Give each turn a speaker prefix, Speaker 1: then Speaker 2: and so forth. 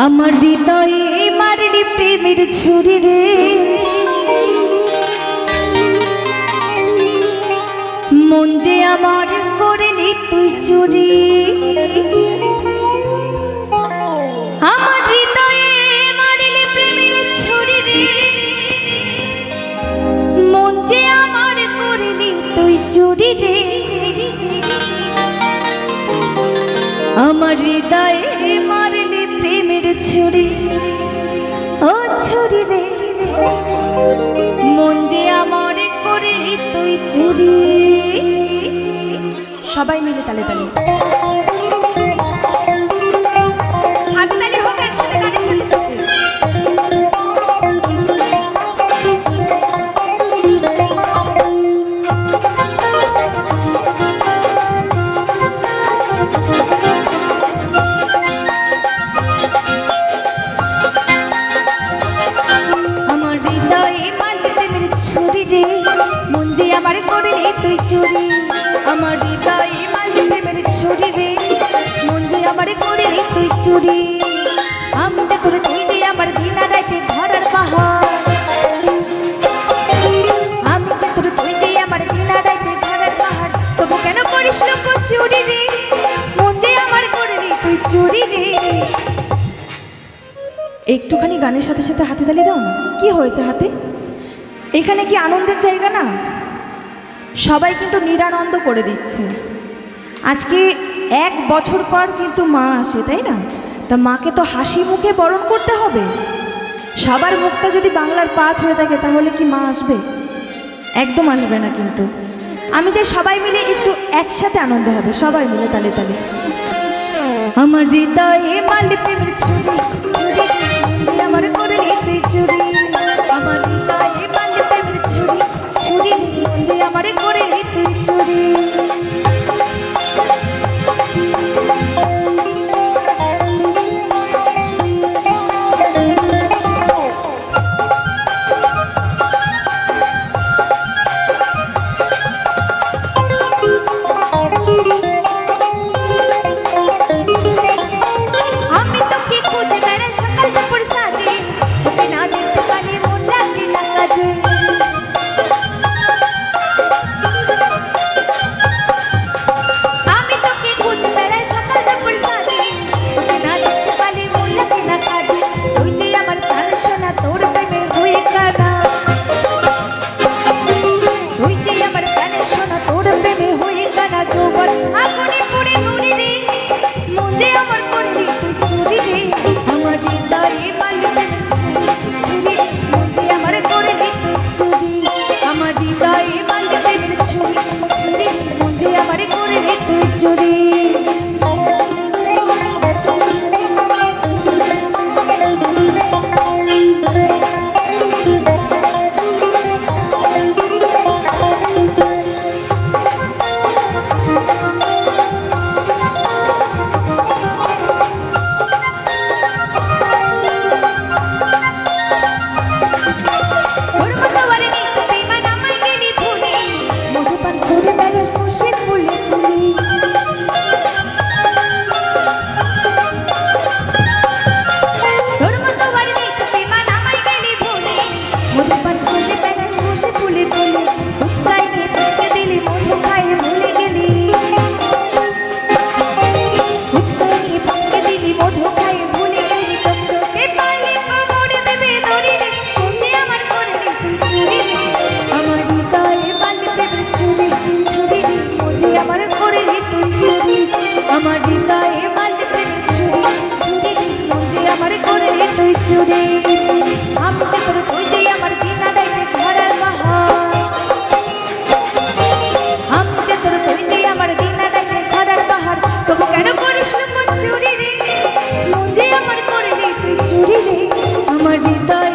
Speaker 1: আমার হৃদয়ে মারলি প্রেমের ছুরি রে, মন যে আমার করলি তুই চুরি। আমার হৃদয়ে মারলি প্রেমের ছুরি রে, মন যে আমার করলি তুই চুরি রে। আমার হৃদয়ে মারলি প্রেমের ছুরি, ও ছুরি রে, মন যে আমার করলি তুই চুরি। সবাই মিলে তালে তালে হাতে তালি হোক একসাথে গানের সাথে সাথে। আমার হৃদয়ে মারলি প্রেমের ছুরি রে, মন যে আমার করলি তুই চুরি। আমার হৃদয়ে মারলি প্রেমের ছুরি রে, মন যে আমার করলি তুই চুরি। আমি যে তোর তুই যে আমার দিনা রাইতে ঘরের বাহার, আমি যে তোর তুই যে আমার দিনা রাইতে ঘরের বাহার, তবু কেন করিস লোক চুরি রে, মন যে আমার করলি তুই চুরি রে। একটুখানি গানের সাথে সাথে হাতে তালি দাও না। কি হয়েছে হাতে? এখানে কি আনন্দের জায়গা না? সবাই কিন্তু নিরানন্দ করে দিচ্ছে। আজকে 1 বছর পর কিন্তু মা আসে, তাই না? তা মাকে তো হাসি মুখে বরণ করতে হবে। সবার মুখটা যদি বাংলার 5 হয়ে থাকে তাহলে কি মা আসবে? একদম আসবে না। কিন্তু আমি চাই সবাই মিলে একটু একসাথে আনন্দ হবে, সবাই মিলে তালে তালে। আমার হৃদয়ে মারলি প্রেমের ছুরি, ছুরি আমার করলি তুই চুরি। আমার হৃদয়ে মারলি প্রেমের ছুরি, ছুরি মন যে আমার করলি তুই চুরি। আমি তোকে খুঁজে বেড়াই সকাল দুপুর সাজে, তোকে না দেখতে পারি মন লাগে না কাজে। আমি তোকে খুঁজে বেড়াই সকাল দুপুর সাজে, তোকে না দেখতে পারি মন লাগে না কাজে। তুই যে আমার প্রাণ সোনা, তোর প্রেমে হয়ে কানা। তুই যে আমার প্রাণ সোনা, তোর প্রেমে হয়ে কানা। যৌবন আগুনে পুড়ে মরি রে, মন যে আমার করলি তুই চুরি রে। আমার হৃদয়ে মারলি প্রেমের ছুরি, ছুরি রে মন যে আমার করলি তুই চুরি। আমার হৃদয়ে মারলি প্রেমের ছুরি, ছুরি রে মন যে আমার করলি তুই চুরি। তোর মতো ওয়ারিনি তো বেইমান আমায় গেলি ভুলে, মধুপান করে বেরোস বসে ফুলে ফুলে। তোর মতো ওয়ারিনি তো বেইমান আমায় গেলি ভুলে, মধুপান করে বেরোস বসে ফুলে ফুলে। ফুচকাই নিয়ে ফুচকে দিলি, মধু খাইয়ে ভুলে গেলি। ফুচকাই নিয়ে ফুচকে দিলি, মধু খাইয়ে ভুলে গেলি। তোকে পাইলে কোমরে দেবে দড়ি রে, মন যে আমার করলি তুই চুরি রে। আমার হৃদয়ে মারলি প্রেমের ছুরি, ছুরি রে মন যে আমার করলি তুই চুরি। আমার হৃদয়ে মারলি প্রেমের ছুরি, ছুরি রে মন যে আমার করলি তুই চুরি। আমি যে তোর তুই যে আমার দিনা রাইতে ঘরের বাহার, আমি যে তোর তুই যে আমার দিনা রাইতে ঘরের বাহার, তবু কেন করিস লোক চুরি রে, মন যে আমার করলি তুই চুরি রে। আমার হৃদয়